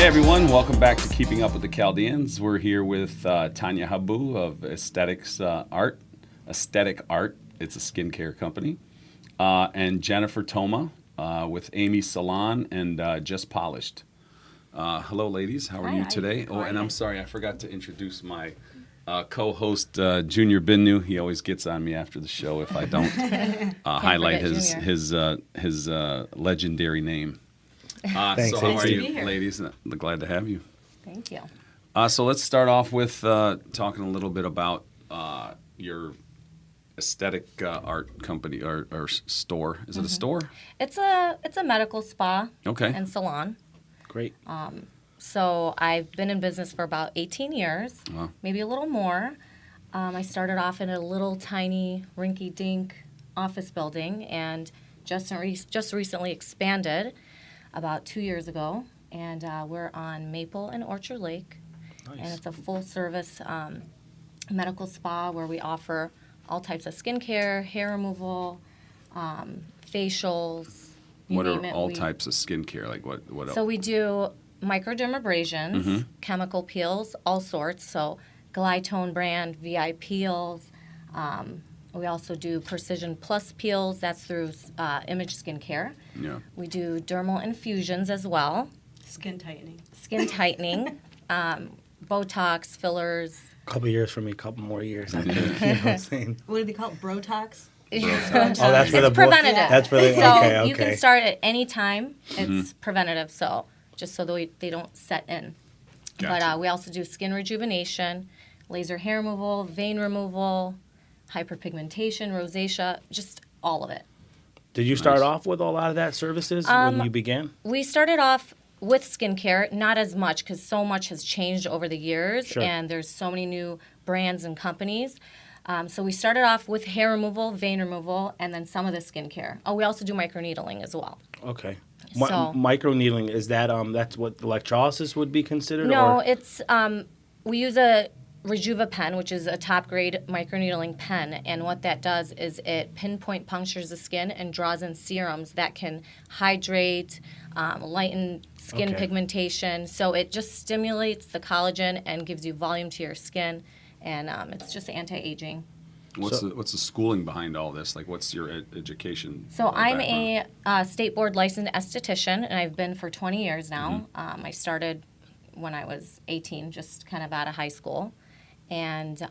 Hey everyone, welcome back to Keeping Up with the Chaldeans. We're here with Tanya Habbo of Aesthetic Art. It's a skincare company. And Jennifer Toma with Amy's Salon and Just Polished. Hello ladies, how are you today? Oh, and I'm sorry, I forgot to introduce my co-host Junior Binno. He always gets on me after the show if I don't highlight his legendary name. Thanks. So how are you, ladies? Glad to have you. Thank you. So let's start off with talking a little bit about your aesthetic art company or store. Is it a store? It's a medical spa and salon. Great. So I've been in business for about 18 years, maybe a little more. I started off in a little tiny rinky-dink office building and just recently expanded about 2 years ago, and we're on Maple and Orchard Lake. Nice. And it's a full-service medical spa where we offer all types of skincare, hair removal, facials. What are all types of skincare? Like what else? So we do microdermabrasions, chemical peels, all sorts. So Glytone brand, VI peels. We also do Precision Plus peels. That's through Image Skincare. Yeah. We do dermal infusions as well. Skin tightening. Botox, fillers. A couple years for me, a couple more years. I think. You know what I'm saying? What do they call it? Brotox? Oh, that's for the preventative. That's for the So okay. you can start at any time. It's preventative, so just so that they don't set in. Gotcha. But we also do skin rejuvenation, laser hair removal, vein removal, hyperpigmentation, rosacea, just all of it. Did you start off with a lot of that services when you began? We started off with skincare, not as much because so much has changed over the years, and there's so many new brands and companies. So we started off with hair removal, vein removal, and then some of the skincare. Oh, we also do microneedling as well. Okay. So- Microneedling, is that that's what electrolysis would be considered? No, or? it's we use a Rejuva pen, which is a top-grade microneedling pen, and what that does is it pinpoint punctures the skin and draws in serums that can hydrate, lighten skin pigmentation. So it just stimulates the collagen and gives you volume to your skin, and it's just anti-aging. What's the schooling behind all this? Like, what's your education? So I'm background? a state board licensed esthetician, and I've been for 20 years now. I started when I was 18, just kind of out of high school. And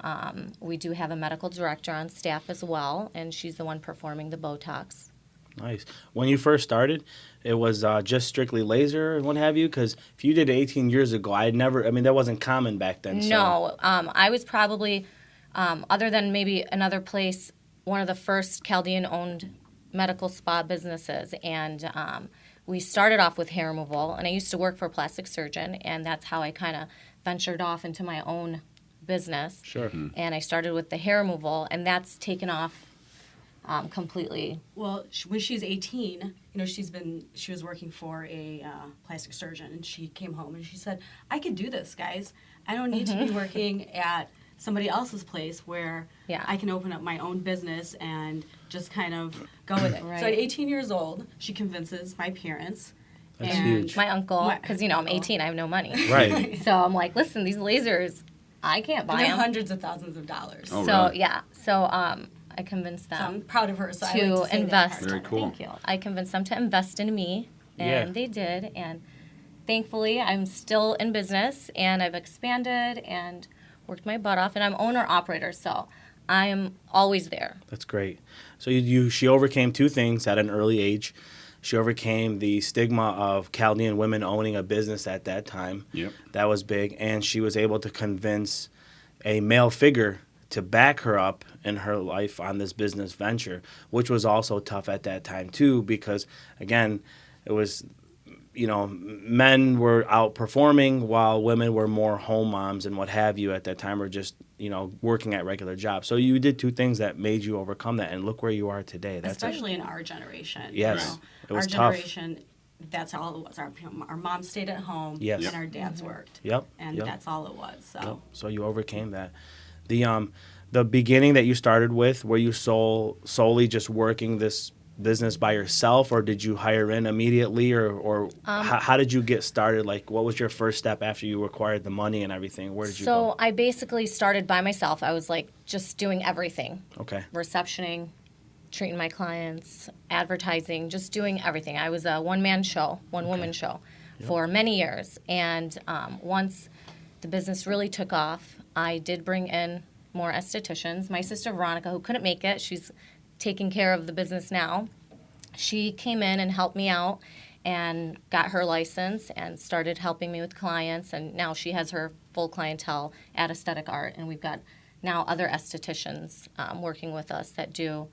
we do have a medical director on staff as well, and she's the one performing the Botox. Nice. When you first started, it was just strictly laser and what have you? Because if you did it 18 years ago, that wasn't common back then. No, I was probably, other than maybe another place, one of the first Chaldean-owned medical spa businesses. And we started off with hair removal, and I used to work for a plastic surgeon, and that's how I kind of ventured off into my own business. Sure. And I started with the hair removal, and that's taken off completely. Well, when she's 18, she was working for a plastic surgeon, and she came home and she said, I could do this, guys. I don't need to be working at somebody else's place where I can open up my own business and just kind of go with it. Right. So at 18 years old, she convinces my parents. That's and huge. My uncle, because, I'm 18, I have no money. Right. So I'm like, listen, these lasers, I can't buy they're them. hundreds of thousands of dollars. Oh, So, really? So I convinced So I'm them proud of her. So I to like to say invest. that Very cool. Thank you. I convinced them to invest in me, and they did. And thankfully, I'm still in business, and I've expanded and worked my butt off, and I'm owner-operator, so I'm always there. That's great. So she overcame two things at an early age. She overcame the stigma of Chaldean women owning a business at that time. Yep. That was big. And she was able to convince a male figure to back her up in her life on this business venture, which was also tough at that time, too, because, again, it was, men were out performing while women were more home moms and what have you at that time, or just, working at regular jobs. So you did two things that made you overcome that, and look where you are today. Especially in our generation. Yes. It was our tough. generation, that's all it was. Our mom stayed at home, Yes. and our dads worked. Yep. And Yep. that's all it was. So. Yep. So you overcame that. The beginning that you started with, were you solely just working this business by yourself, or did you hire in immediately, or how did you get started? Like, what was your first step after you acquired the money and everything? Where did you go? So I basically started by myself. I was like just doing everything. Okay. Receptioning, treating my clients, advertising, just doing everything. I was a one-man show, one-woman show for many years. And once the business really took off, I did bring in more estheticians. My sister Veronica, who couldn't make it, she's taking care of the business now. She came in and helped me out and got her license and started helping me with clients. And now she has her full clientele at Aesthetic Art. And we've got now other estheticians working with us that do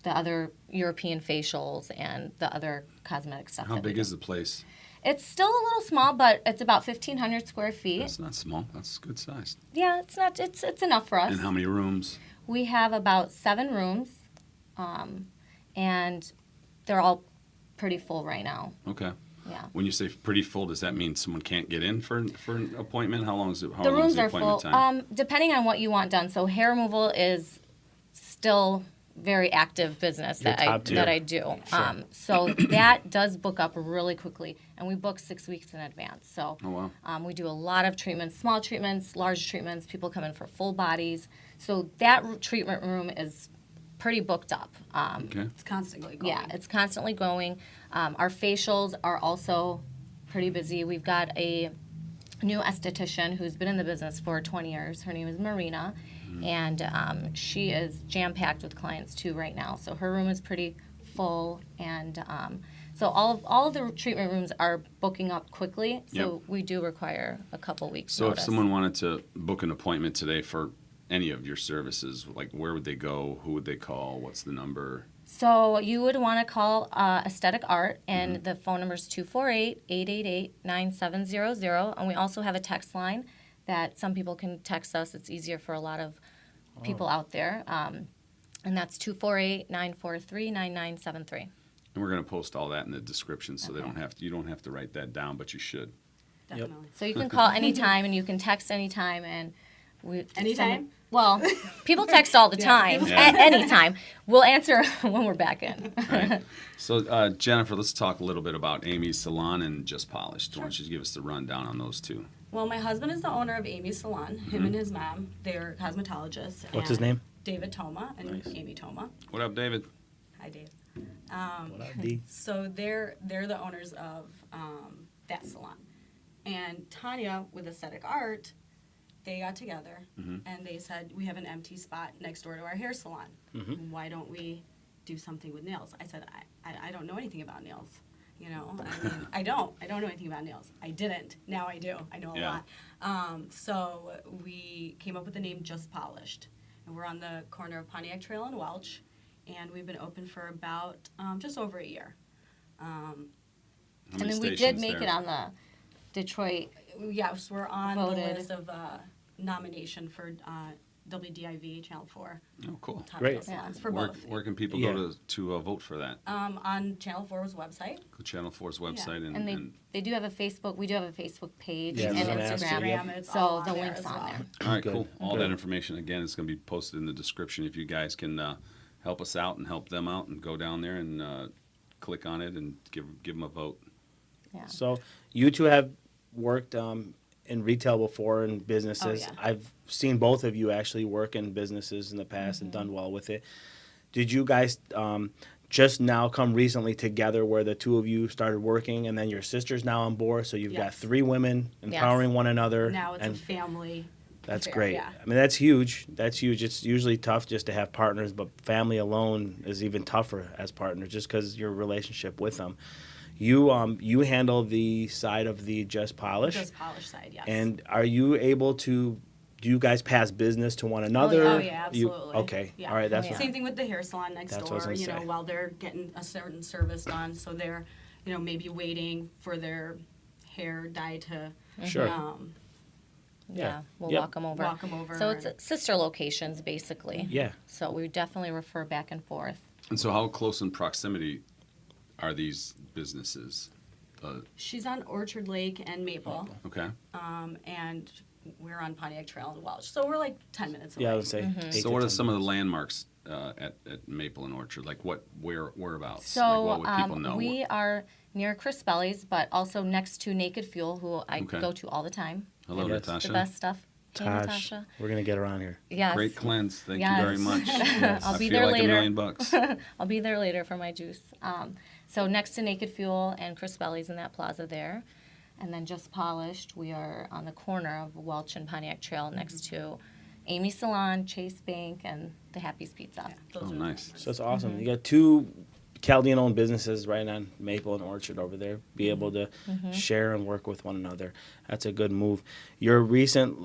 the other European facials and the other cosmetic stuff. How that we big do. is the place? It's still a little small, but it's about 1,500 square feet. That's not small. That's good size. Yeah, it's not. It's enough for us. And how many rooms? We have about 7 rooms, and they're all pretty full right now. Okay. Yeah. When you say pretty full, does that mean someone can't get in for an appointment? How long is it? How The long is rooms the are appointment full. time? Depending on what you want done. So hair removal is still very active business Your that top tier. I do. So that does book up really quickly, and we book 6 weeks in advance. So Oh, wow. we do a lot of treatments, small treatments, large treatments. People come in for full bodies. So that treatment room is pretty booked up. Okay. It's constantly going. Yeah, it's constantly going. Our facials are also pretty busy. We've got a new esthetician who's been in the business for 20 years. Her name is Marina, and she is jam-packed with clients too right now. So her room is pretty full, and so all of the treatment rooms are booking up quickly. So Yep. we do require a couple weeks. So notice. if someone wanted to book an appointment today for any of your services, like where would they go? Who would they call? What's the number? So you would want to call Aesthetic Art, and the phone number is 248-888-9700. And we also have a text line that some people can text us. It's easier for a lot of people out there. And that's 248-943-9973. And we're going to post all that in the description, so they don't have to. You don't have to write that down, but you should. Definitely. So you can call anytime, and you can text anytime. And we Anytime? Well, people text all the time, Yeah. at any time. We'll answer when we're back in. Right. So Jennifer, let's talk a little bit about Amy's Salon and Just Polished. Why don't you give us the rundown on those two? Well, my husband is the owner of Amy's Salon. Him and his mom, they're cosmetologists. What's his and name? David Toma and Nice. Amy Toma. What up, David? Hi, Dave. What up, D? So they're the owners of that salon. And Tanya with Aesthetic Art, they got together and they said, we have an empty spot next door to our hair salon. Why don't we do something with nails? I said, I don't know anything about nails. You know, I mean, I don't know anything about nails. I didn't. Now I do. I know a Yeah. lot. So we came up with the name Just Polished. And we're on the corner of Pontiac Trail and Welch. And we've been open for about just over a year. How And many then we did stations make there? it on the Detroit. Yes, we're on Voted. the list of nomination for WDIV Channel 4 Oh, cool. top Great. nail salons for Where, both. where can people Yeah. go to vote for that? On Channel 4's website. Go Channel 4's website And they do have a Facebook. We do have a Facebook page Yeah, I and was gonna ask you, Instagram. yep. It's So all the on there link's as on well. there. All right, Good. cool. All Good. that information, again, is going to be posted in the description. If you guys can help us out and help them out and go down there and click on it and give them a vote. Yeah. So you two have worked in retail before in businesses. Oh, yeah. I've seen both of you actually work in businesses in the past and done well with it. Did you guys just now come recently together where the two of you started working and then your sister's now on board? So you've got Yes. 3 women empowering one another. Now it's and a family. that's affair, great. Yeah. I mean, that's huge. That's huge. It's usually tough just to have partners, but family alone is even tougher as partners just because your relationship with them. You handle the side of the Just Polish. Just polished side, yes. And are you able to? Do you guys pass business to one another? Oh, yeah, You- absolutely. okay, Yeah. all right. That's Oh, yeah. what, Same thing with the hair salon next That's what I was door, gonna you know, say. while they're getting a certain service done. So they're, you know, maybe waiting for their hair dye to Sure. Yeah, we'll Yep. walk them over. walk them over. So it's sister locations, basically. Yeah. So we definitely refer back and forth. And so how close in proximity are these businesses? She's on Orchard Lake and Maple. Okay. And we're on Pontiac Trail in Welch, so we're like 10 minutes away. Yeah, I would say. Mm-hmm. 8 So to what are 10 some of the minutes. landmarks at Maple and Orchard? Like whereabouts? So like what would people know? we are near Crispelli's, but also next to Naked Fuel, who I Okay. go to all the time. Hello, Yes. Natasha. The best stuff. Hey, Tosh, Natasha. we're going to get her on here. Yes. Great cleanse. Thank Yes. you very much. I'll I be feel there like later. $1 million. I'll be there later for my juice. So next to Naked Fuel and Crispelli's in that plaza there. And then Just Polished, we are on the corner of Welch and Pontiac Trail next to Amy's Salon, Chase Bank, and the Happy's Pizza. Yeah, those Oh, are the nice. ones. So it's awesome. You got 2 Chaldean-owned businesses right on Maple and Orchard over there. Be able to share and work with one another. That's a good move. Your recent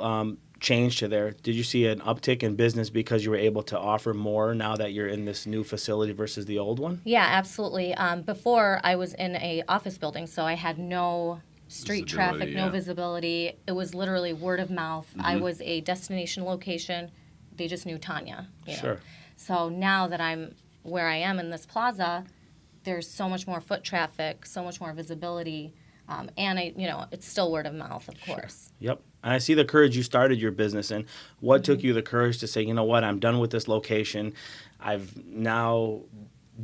change to there, did you see an uptick in business because you were able to offer more now that you're in this new facility versus the old one? Yeah, absolutely. Before, I was in a office building, so I had no street Visibility, traffic, yeah. no visibility. It was literally word of mouth. Mm-hmm. I was a destination location. They just knew Tanya. You know? Sure. So now that I'm where I am in this plaza, there's so much more foot traffic, so much more visibility, and it's still word of mouth, of course. Yep. And I see the courage you started your business in. What took you the courage to say, you know what, I'm done with this location. I've now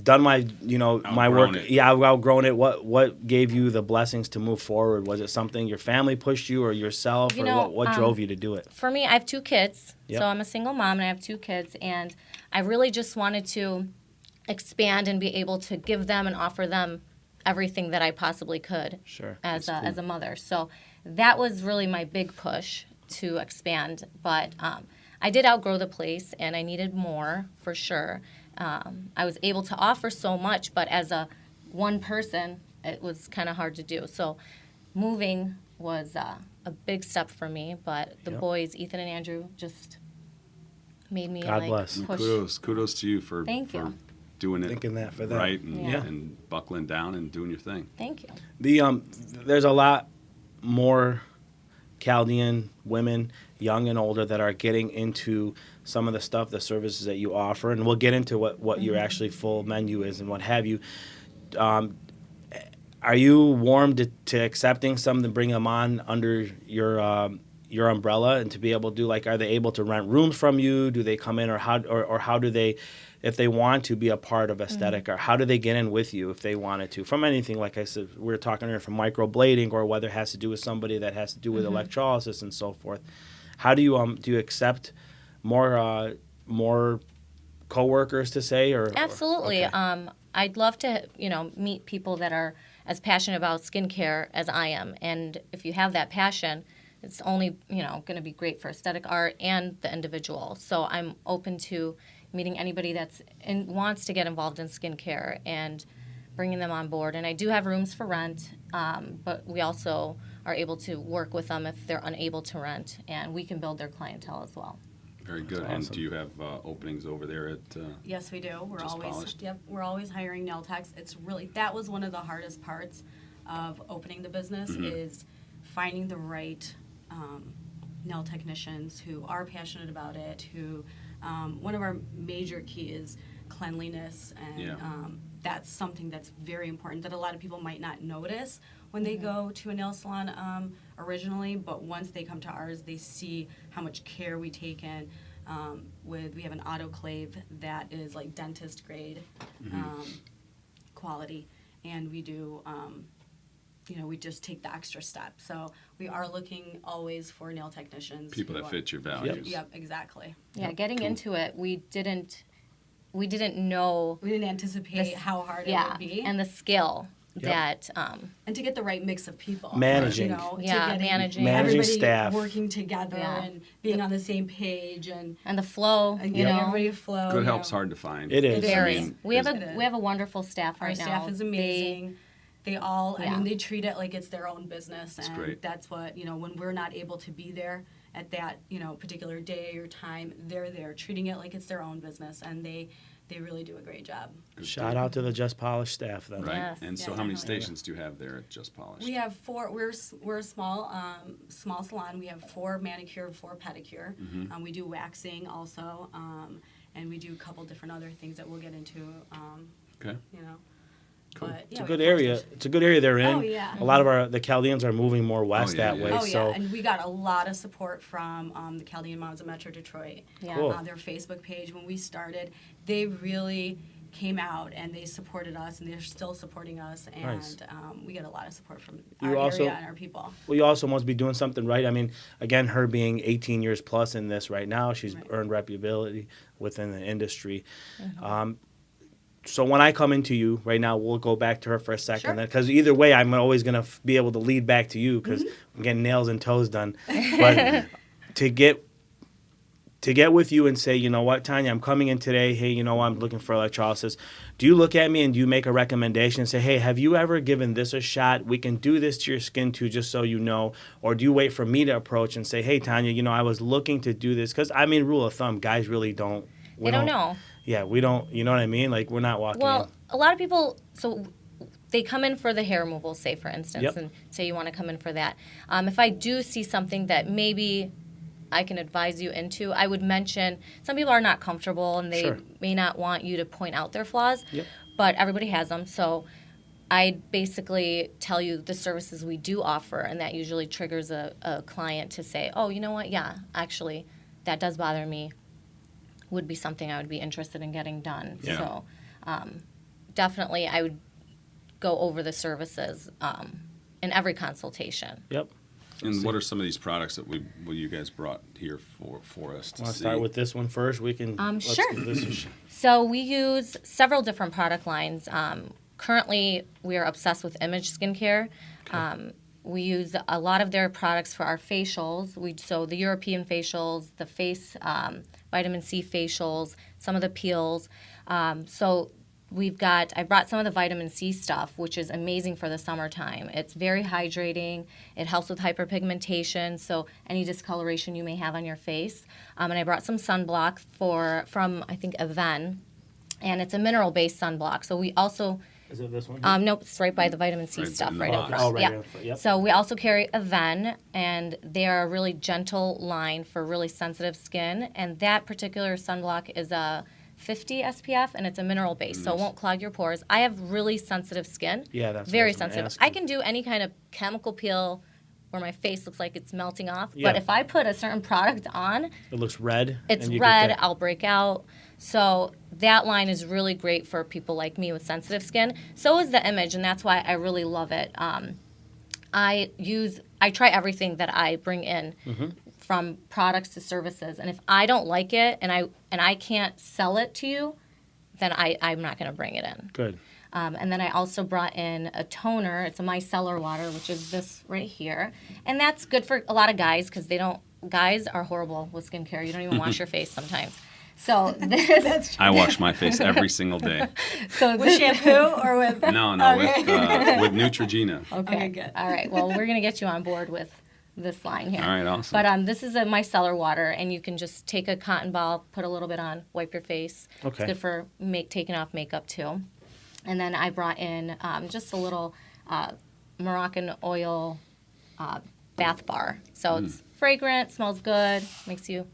done my, my work. Outgrown it. Yeah, I've outgrown it. What gave you the blessings to move forward? Was it something your family pushed you or yourself? You or know, what drove you to do it? For me, I have 2 kids. Yep. So I'm a single mom and I have 2 kids. And I really just wanted to expand and be able to give them and offer them everything that I possibly could Sure. as That's cool. as a mother. So that was really my big push to expand. But I did outgrow the place and I needed more for sure. I was able to offer so much, but as a one person, it was kind of hard to do. So moving was a big step for me, but the Yep. boys, Ethan and Andrew, just made me God bless. push. Kudos to you for Thank you. doing it Thinking that for them. right and, Yeah. and buckling down and doing your thing. Thank you. There's a lot more Chaldean women, young and older, that are getting into some of the stuff, the services that you offer, and we'll get into what your actually full menu is and what have you. Are you warm to accepting some to bring them on under your umbrella and to be able to do, like, are they able to rent rooms from you? Do they come in, or how do they, if they want to be a part of aesthetic, or how do they get in with you if they wanted to? From anything, like I said, we were talking earlier, from microblading, or whether it has to do with somebody that has to do with electrolysis and so forth. How do you accept more coworkers to say, or Absolutely. okay. I'd love to, meet people that are as passionate about skincare as I am. And if you have that passion, it's only, going to be great for aesthetic art and the individual. So I'm open to meeting anybody wants to get involved in skincare and bringing them on board. And I do have rooms for rent, but we also are able to work with them if they're unable to rent, and we can build their clientele as well. Very good. That's And awesome. do you have openings over there at? Yes, we do. We're Just always Polished? we're always hiring nail techs. That was one of the hardest parts of opening the business is finding the right nail technicians who are passionate about it. Who one of our major key is cleanliness, and Yeah. that's something that's very important that a lot of people might not notice when they go to a nail salon originally, but once they come to ours, they see how much care we take in. We have an autoclave that is like dentist grade quality, and we do, we just take the extra step. So we are looking always for nail technicians. People who that are- fit your values. Yep, exactly. Yeah, getting into it, we didn't know We didn't anticipate This- how hard it yeah, would be, and the skill that and to get the right mix of people. Managing. to Yeah, getting managing Managing everybody staff. working together Yeah. and being on the same page and the flow, getting everybody flow. Good help's hard to find. It is. Very. I mean, we have It is. a wonderful staff Our right now. staff is amazing. They all, I Yeah. mean, they treat it like it's their own business, and great. that's what, when we're not able to be there at that, particular day or time, they're there treating it like it's their own business, and they really do a great job. Shout out to the Just Polished staff then. Right. Yes. And so Yeah, how many definitely. stations do you have there at Just Polished? We have 4. We're a small salon. We have 4 manicure, 4 pedicure. We do waxing also, and we do a couple different other things that we'll get into. Okay. But, It's yeah, a we good have area. posters. It's a good area they're in. Oh, yeah. A lot of the Chaldeans are moving more west yeah, that yeah. way. Oh, yeah, So and we got a lot of support from the Chaldean Moms of Metro Detroit. Yeah. Cool. Their Facebook page, when we started, they really came out and they supported us, and they're still supporting us, and Nice. we get a lot of support from You our also- area and our people. well, you also must be doing something right. I mean, again, her being 18 years plus in this right now, she's Right. earned reputability within the industry. Mm-hmm. So when I come into you right now, we'll go back to her for a second, Sure. because either way, I'm always gonna be able to lead back to you because I'm getting nails and toes done. But to get with you and say, you know what, Tanya, I'm coming in today. Hey, you know, I'm looking for electrolysis. Do you look at me and do you make a recommendation and say, hey, have you ever given this a shot? We can do this to your skin too, just so you know. Or do you wait for me to approach and say, hey, Tanya, you know, I was looking to do this? Because, I mean, rule of thumb, guys really don't. They don't know. Yeah, we don't. You know what I mean? Like, we're not walking Well, in. a lot of people, so they come in for the hair removal, say, for instance, Yep. and say you want to come in for that. If I do see something that maybe I can advise you into, I would mention some people are not comfortable and they Sure. may not want you to point out their flaws, Yep. but everybody has them. So I basically tell you the services we do offer, and that usually triggers a client to say, oh, you know what, yeah, actually, that does bother me. Would be something I would be interested in getting done. Yeah. So definitely I would go over the services in every consultation. Yep. And what are some of these products that you guys brought here for us to Want to see? start with this one first? We can. Let's Sure. give this a shot. So we use several different product lines. Currently, we are obsessed with Image Skincare. We use a lot of their products for our facials. So the European facials, the face vitamin C facials, some of the peels. So I brought some of the vitamin C stuff, which is amazing for the summertime. It's very hydrating. It helps with hyperpigmentation, so any discoloration you may have on your face. And I brought some sunblock from I think Aven, and it's a mineral-based sunblock. So we also Is it this one? nope, it's right by the vitamin C Right stuff in the right up box. front. Oh, right Yep. in front, yep. So we also carry Aven, and they are a really gentle line for really sensitive skin. And that particular sunblock is a 50 SPF, and it's a mineral base, so it won't clog your pores. I have really sensitive skin. Yeah, that's what I very was gonna sensitive. ask I you. can do any kind of chemical peel where my face looks like it's melting off. Yeah. But if I put a certain product on, It looks red. it's and you get red, that- I'll break out. So that line is really great for people like me with sensitive skin. So is the Image, and that's why I really love it. I try everything that I bring in, from products to services, and if I don't like it and I can't sell it to you, then I'm not going to bring it in. Good. And then I also brought in a toner. It's a micellar water, which is this right here. And that's good for a lot of guys because guys are horrible with skincare. You don't even wash your face sometimes. So this, I wash my face every single day. so With this, shampoo or with? No, with Neutrogena. okay, good. all right. Well, we're gonna get you on board with this line here. All right, awesome. But this is a micellar water, and you can just take a cotton ball, put a little bit on, wipe your face. Okay. It's good for taking off makeup too. And then I brought in just a little Moroccan oil bath bar. So it's fragrant, smells good, makes you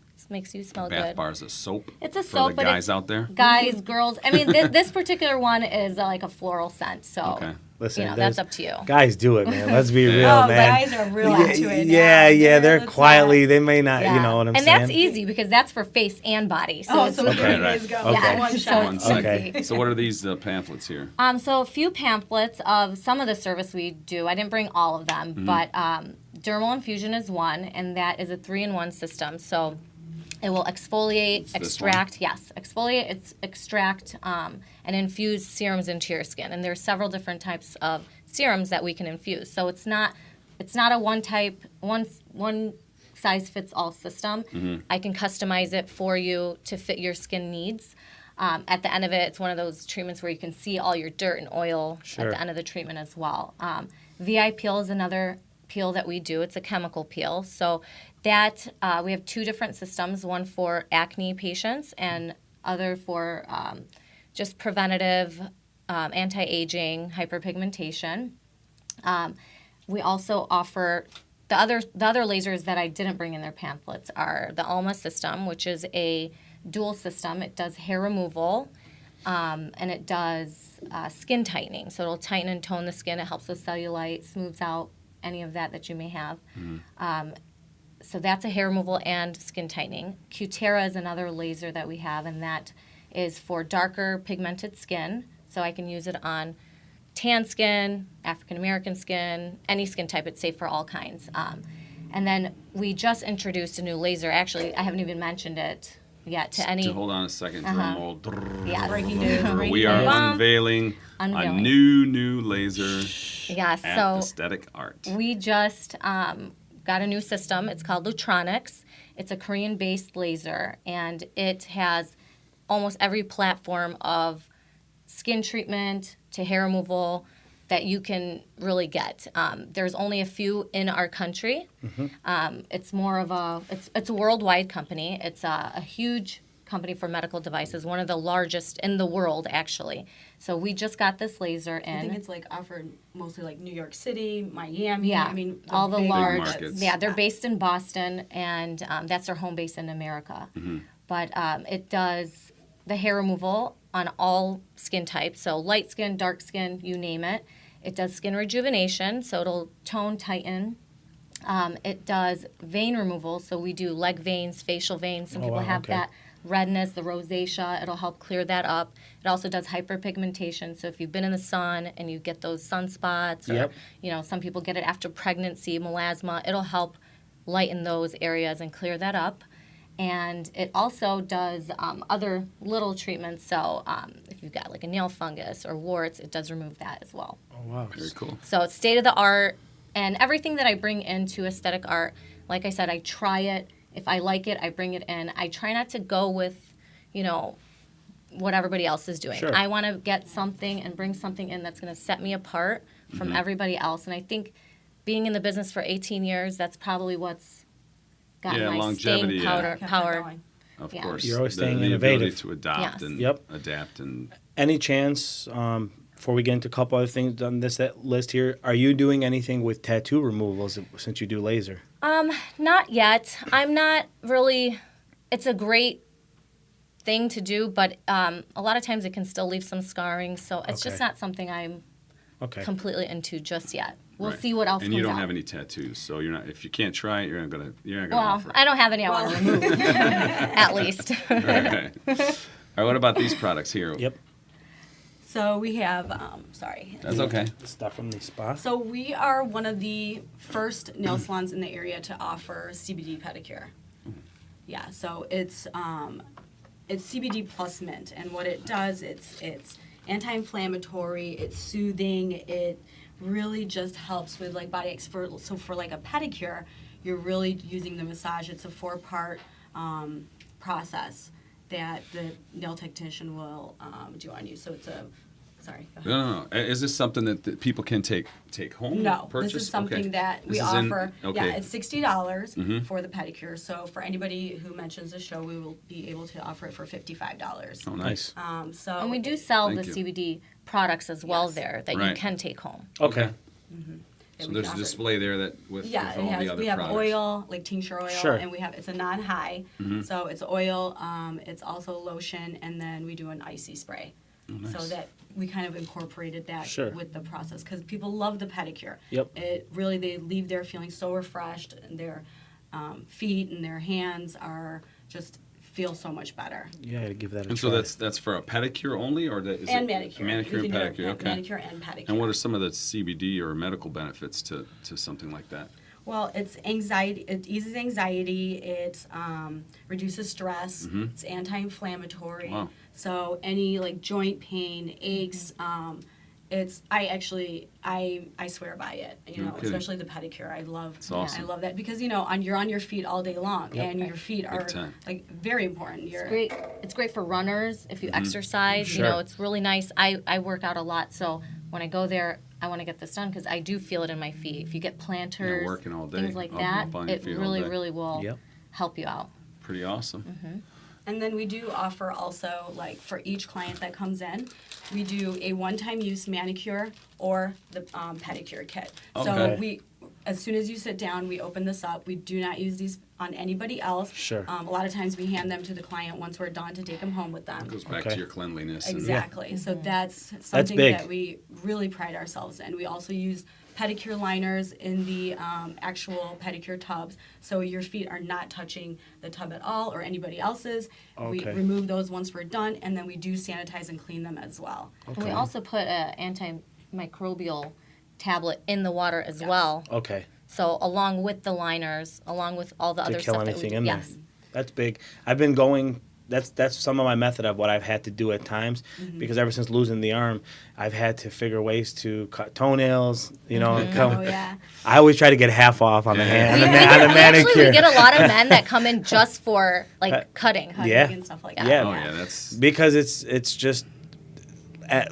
smell Bath good. bars of soap. It's a for soap, the but guys it's out there. guys, girls. I mean, this particular one is like a floral scent. So Okay. Listen, that's up to you. Guys do it, man. Let's be real, Oh, man. guys are real into it now. Yeah, they're Let's quietly. not- They may not, you Yeah. know what I'm and saying? that's easy because that's for face and body. So Oh, it's so Okay, here you right. guys go. Okay. yeah, One so shot. it's Okay. easy. So what are these pamphlets here? So a few pamphlets of some of the service we do. I didn't bring all of them, but dermal infusion is one, and that is a 3-in-1 system. So it will exfoliate, this extract, and infuse serums into your skin. And there are several different types of serums that we can infuse. So it's not a one size fits all system. I can customize it for you to fit your skin needs. At the end of it, it's one of those treatments where you can see all your dirt and oil Sure. at the end of the treatment as well. VI peel is another peel that we do. It's a chemical peel. So that we have 2 different systems, one for acne patients and other for just preventative, anti-aging, hyperpigmentation. We also offer the other lasers that I didn't bring in their pamphlets are the Alma system, which is a dual system. It does hair removal, and it does skin tightening. So it'll tighten and tone the skin. It helps with cellulite, smooths out any of that you may have. So that's a hair removal and skin tightening. KUWTC is another laser that we have, and that is for darker pigmented skin. So I can use it on tan skin, African American skin, any skin type. It's safe for all kinds. And then we just introduced a new laser. Actually, I haven't even mentioned it yet to any. Hold on a second. Drum roll. Yeah, Breaking news. We are unveiling a new laser Yeah, at so Aesthetic Art. we just got a new system. It's called Lutronics. It's a Korean-based laser, and it has almost every platform of skin treatment to hair removal that you can really get. There's only a few in our country. It's more of it's a worldwide company. It's a huge company for medical devices, one of the largest in the world, actually. So we just got this laser in. I think it's like offered mostly like New York City, Miami. Yeah, I mean, all the big large. markets. Yeah, they're based in Boston, and that's their home base in America. But it does the hair removal on all skin types, so light skin, dark skin, you name it. It does skin rejuvenation, so it'll tone, tighten. It does vein removal, so we do leg veins, facial veins. Some people have that redness, the rosacea. It'll help clear that up. It also does hyperpigmentation, so if you've been in the sun and you get those sunspots, or some people get it after pregnancy, melasma, it'll help lighten those areas and clear that up. And it also does other little treatments. So if you've got like a nail fungus or warts, it does remove that as well. Oh, wow. Very cool. So it's state of the art. And everything that I bring into aesthetic art, like I said, I try it. If I like it, I bring it in. I try not to go with, what everybody else is doing. Sure. I want to get something and bring something in that's going to set me apart from everybody else. And I think being in the business for 18 years, that's probably what's gotten my longevity, staying Kept it power. going. Of Yeah. course. You're always staying the innovative. ability to adopt Yes. and Yep. adapt and Any chance, before we get into a couple other things on this list here, are you doing anything with tattoo removals since you do laser? Not yet. I'm not really. It's a great thing to do, but a lot of times it can still leave some scarring. So it's just Okay. not something I'm Okay. completely into just yet. We'll right. see what else And comes you don't out. have any tattoos, so you're not. If you can't try it, you're not gonna Well, offer. I don't have any I want to remove, at least. All right. All right. What about these products here? Yep. So we have, sorry. That's okay. Stuff from the spa. So we are one of the first nail salons in the area to offer CBD pedicure. Yeah, so it's CBD plus mint, and what it does, it's anti-inflammatory, it's soothing, it really just helps with like body so for like a pedicure, you're really using the massage. It's a 4-part process that the nail technician will do on you. So it's a sorry. Go ahead. No. Is this something that people can take home? No, Purchase? this is something Okay. that we This is in- offer. okay. Yeah, it's $60 for the pedicure. So for anybody who mentions the show, we will be able to offer it for $55. Oh, nice. So And we do sell Thank the you. CBD products as well Yes. there that you Right. can take home. Okay. that So we there's can a offer. display there that with Yeah, all it has. the other We have products. oil, like tincture oil, Sure. and it's a non-high. So it's oil. It's also lotion, and then we do an icy spray. So that we kind of incorporated that Sure. with the process because people love the pedicure. Yep. It really they leave there feeling so refreshed, and their feet and their hands are just feel so much better. Yeah, I gotta give that a And try. so that's for a pedicure only, or is And it manicure. manicure We and can do pedicure? Okay. Manicure and pedicure. And what are some of the CBD or medical benefits to something like that? Well, it's anxiety. It eases anxiety. It reduces stress. It's anti-inflammatory. Wow. So any like joint pain, aches. I swear by it. You know, No kidding. especially the pedicure. I love. It's awesome. I love that because you're on your feet all day long, and your feet are time. like very important. It's great. It's great for runners if you exercise. Sure. You know, it's really nice. I work out a lot, so when I go there, I want to get this done because I do feel it in my feet. If you get planters, working all day, things like up that, on your it feet all really, day. really will Yep. help you out. Pretty awesome. And then we do offer also, like, for each client that comes in, we do a one-time use manicure or the pedicure kit. So Okay. as soon as you sit down, we open this up. We do not use these on anybody else. Sure. A lot of times we hand them to the client once we're done to take them home with them. It goes back Okay. to your cleanliness. And, Exactly. So that's something big. that we really pride ourselves in. We also use pedicure liners in the actual pedicure tubs, so your feet are not touching the tub at all or anybody else's. We Okay. remove those once we're done, and then we do sanitize and clean them as well. And we also put an antimicrobial tablet in the water as well. Okay. So along with the liners, along with all the To other kill stuff that we anything do. in there. Yes. That's big. I've been going. That's some of my method of what I've had to do at times, because ever since losing the arm, I've had to figure ways to cut toenails. You know, and Oh yeah. I always try to get half off on the hand, on the Actually, manicure. we get a lot of men that come in just for like cutting. Cutting Yeah. and stuff like that. Yeah. Oh, yeah, that's... Because it's just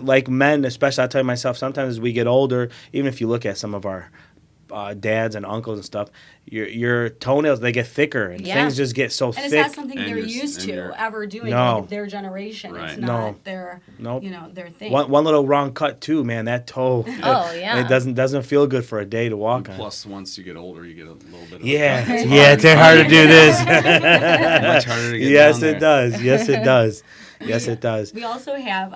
like men, especially. I tell you myself, sometimes as we get older, even if you look at some of our dads and uncles and stuff, your toenails, they get thicker and Yeah. things just get so And thick. it's not something And they're you're- used and to you're- ever doing. No. Like their generation. Right. It's No. not their, Nope. their thing. One little wrong cut too, man. That toe. Oh, yeah. It doesn't feel good for a day to walk on. Plus, once you get older, you get a little bit of... Yeah, It's yeah. It's hard to do this. much harder to get Yes, down it there. does. Yes, it does. Yes, it does. We also have,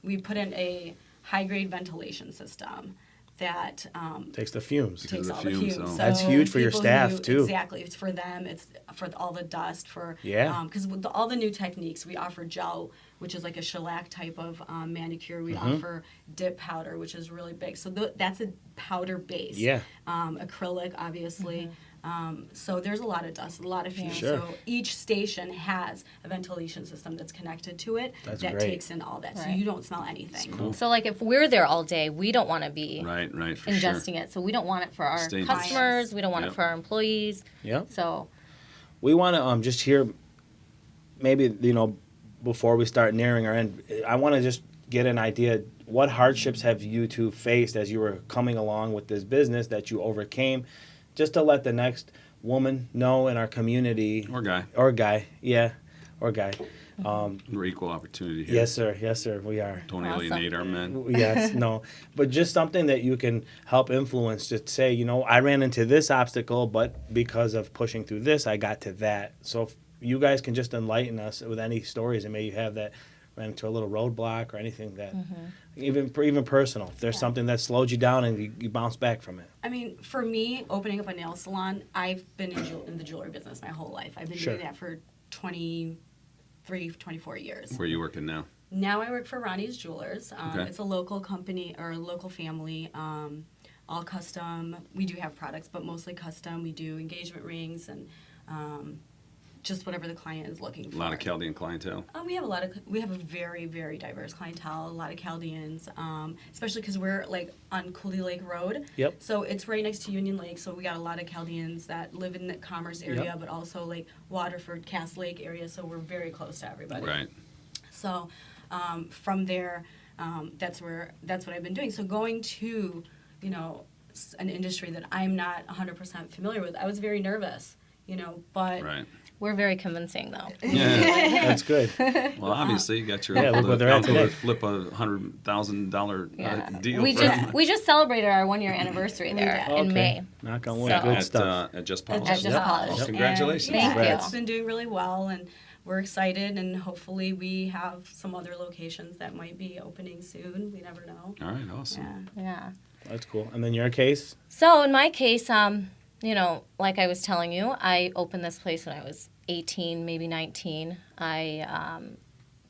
we put in a high-grade ventilation system that Takes the fumes. Because takes of all the the fumes, fumes. so- So That's huge for your people staff, who- too. Exactly, it's for them. It's for all the dust. For Yeah. because with all the new techniques, we offer gel, which is like a shellac type of manicure. We Mm-hmm. offer dip powder, which is really big. So that's a powder base. Yeah. Acrylic, obviously. So there's a lot of dust, a lot of fumes. Sure. So each station has a ventilation system that's connected to it That's that great. takes in all that. So Right. you don't smell anything. So like if we're there all day, we don't want to be Right, for ingesting sure. it. So we don't want it for our Stay in customers. We don't want Yep. it for our employees. Yep. So We want to just hear, maybe, before we start nearing our end, I want to just get an idea, what hardships have you two faced as you were coming along with this business that you overcame, just to let the next woman know in our community. Or guy. Or guy, yeah, or guy. We're equal opportunity here. Yes, sir, we are. Don't Awesome. alienate our men. Yes, no, but just something that you can help influence. Just say, I ran into this obstacle, but because of pushing through this, I got to that. So if you guys can just enlighten us with any stories, and maybe you have that ran into a little roadblock or anything that, even personal. If there's something that slowed you down and you bounce back from it. I mean, for me, opening up a nail salon, I've been in the jewelry business my whole life. I've been Sure. doing that for 24 years. Where are you working now? Now I work for Ronnie's Jewelers. Okay. It's a local company or a local family, all custom. We do have products, but mostly custom. We do engagement rings and just whatever the client is looking for. A lot of Chaldean clientele. We have a very, very diverse clientele. A lot of Chaldeans, especially because we're like on Cooley Lake Road. Yep. So it's right next to Union Lake. So we got a lot of Chaldeans that live in the Commerce area, Yep. but also like Waterford, Cass Lake area. So we're very close to everybody. Right. So from there, that's what I've been doing. So going to, an industry that I'm not 100% familiar with, I was very nervous, but Right. we're very convincing though. Yeah. That's good. Well, obviously, you got your Yeah, look uncle where they're at uncle today. to flip $100,000 deal. We for just you. we just celebrated our 1-year anniversary there did. in Okay. May. Knock on wood. So- Good at, stuff. at Just At Polish. Just Yep. Polish. Well, Yep. congratulations. And, Thank Congrats. you. It's been doing really well, and we're excited, and hopefully we have some other locations that might be opening soon. We never know. All right, awesome. Yeah. Yeah. That's cool. And then your case? So in my case, like I was telling you, I opened this place when I was 18, maybe 19. I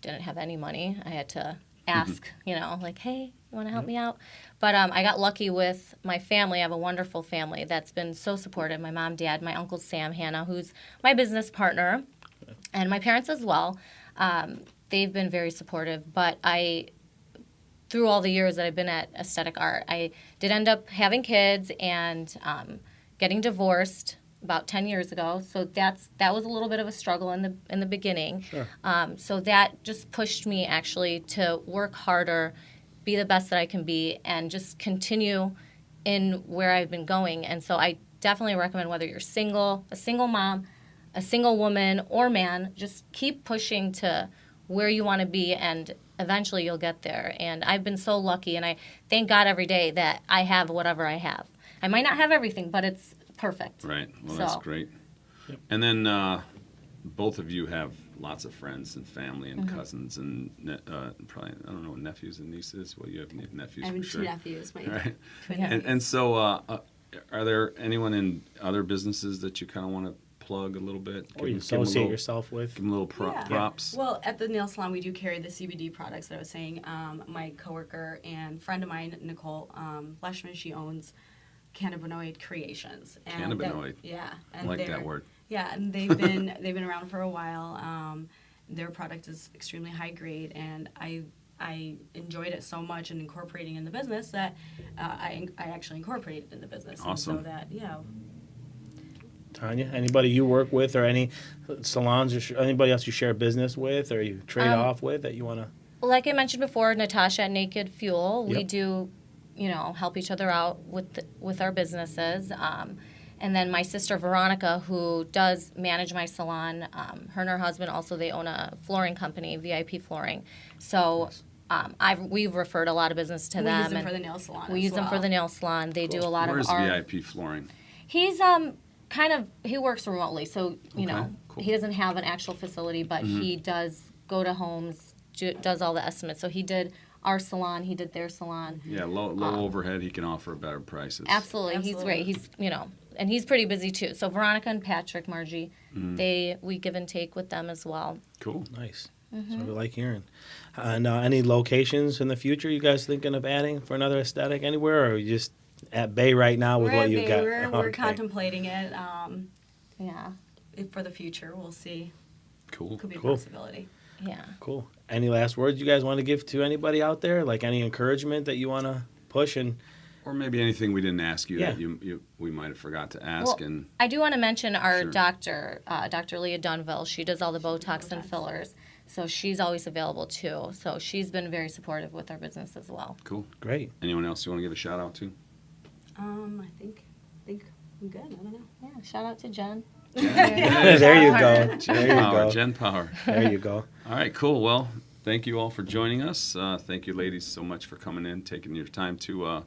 didn't have any money. I had to ask, like, hey, you want to help me out? But I got lucky with my family. I have a wonderful family that's been so supportive. My mom, dad, my uncle Sam, Hannah, who's my business partner, and my parents as well. They've been very supportive. But through all the years that I've been at aesthetic art, I did end up having kids and getting divorced about 10 years ago. So that was a little bit of a struggle in the beginning. Sure. So that just pushed me actually to work harder, be the best that I can be, and just continue in where I've been going. And so I definitely recommend, whether you're single, a single mom, a single woman or man, just keep pushing to where you want to be, and eventually you'll get there. And I've been so lucky, and I thank God every day that I have whatever I have. I might not have everything, but it's perfect. Right. Well, that's So- great. And then both of you have lots of friends and family and cousins and probably, I don't know, nephews and nieces. Well, you have nephews I have for two sure. nephews. All right. Twin And so are there anyone in other businesses that you kind of want to plug a little bit? Or you Give 'em a associate little- yourself with. Give them little Yeah. props. Well, at the nail salon, we do carry the CBD products that I was saying. My coworker and friend of mine, Nicole Fleshman, she owns Cannabinoid Creations. And Cannabinoid. Yeah. I And like that they're- word. Yeah, and they've been around for a while. Their product is extremely high grade, and I enjoyed it so much and incorporating in the business that I actually incorporated it in the business. Awesome. And so that, yeah. Tanya, anybody you work with or any salons or anybody else you share business with or you trade off with that you want to? Like I mentioned before, Natasha at Naked Fuel, we Yep. do, help each other out with our businesses. And then my sister Veronica, who does manage my salon, her and her husband also, they own a flooring company, VIP Flooring. So we've referred a lot of business to We them. use them and for the nail salon. we as use them for well. the nail salon. They do a lot Where's of our. VIP Flooring? He's he works remotely, so cool. he doesn't have an actual facility, but he does go to homes, does all the estimates. So he did our salon, he did their salon. Yeah, low overhead. He can offer better prices. Absolutely, he's great. He's and he's pretty busy too. So Veronica and Patrick, Margie, we give and take with them as well. Cool. Nice. So we like hearing. And any locations in the future you guys thinking of adding for another aesthetic anywhere, or are you just at bay right now with We're what at you've Bay. got? We're Okay. contemplating it. Yeah, For the future, we'll see. Cool. Could be a Cool. possibility. yeah. Cool. Any last words you guys want to give to anybody out there? Like any encouragement that you want to push and Or maybe anything we didn't ask you that Yeah. we might have forgot to ask. Well, And I do want to mention our Sure. doctor, Dr. Leah Dunville. She does all the Botox and fillers, so she's always available too. So she's been very supportive with our business as well. cool. great. Anyone else you want to give a shout out to? I think I'm good. I don't know. Yeah, shout out to Jen. There you go. Jen There you Power. go. Jen Power. There you go. All right, cool. Well, thank you all for joining us. Thank you, ladies, so much for coming in, taking your time to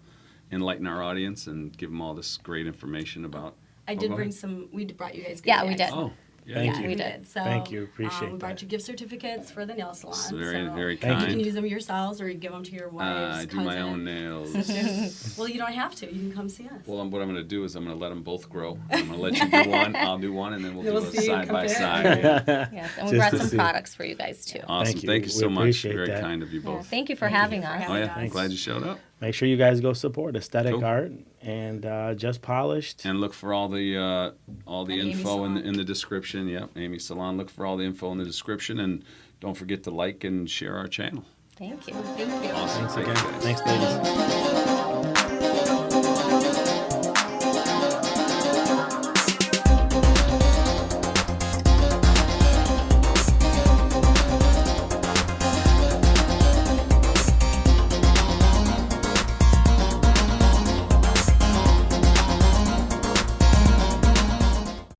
enlighten our audience and give them all this great information about. I Oh, did go bring ahead. some. We brought you guys. Yeah, goodie we bags. did. Oh, yeah. Thank Yeah, you. we did. So, Thank you. Appreciate we brought that. you gift certificates for the nail salon. It's very, so very Thank you kind. can use them yourselves or you give them to your wives. I do my own nails. Well, you don't have to. You can come see us. Well, what I'm going to do is I'm going to let them both grow. I'm going to let you do one, I'll do one, and then we'll We'll do a see, side by compare. side. Yes, and we Just brought to some see. products for you guys too. Awesome. Thank you. Thank you We so much. appreciate Very that. kind of you Yeah, both. thank you for having us. Oh, yeah. having us. Glad you showed up. Make sure you guys go support Aesthetic Cool. Art and Just Polished. And look for all the And Amy info in Salon. the description. Yep, Amy Salon. Look for all the info in the description, and don't forget to like and share our channel. Thank you. Thank you. Awesome. Thanks Thank you, again. guys. Thanks, ladies.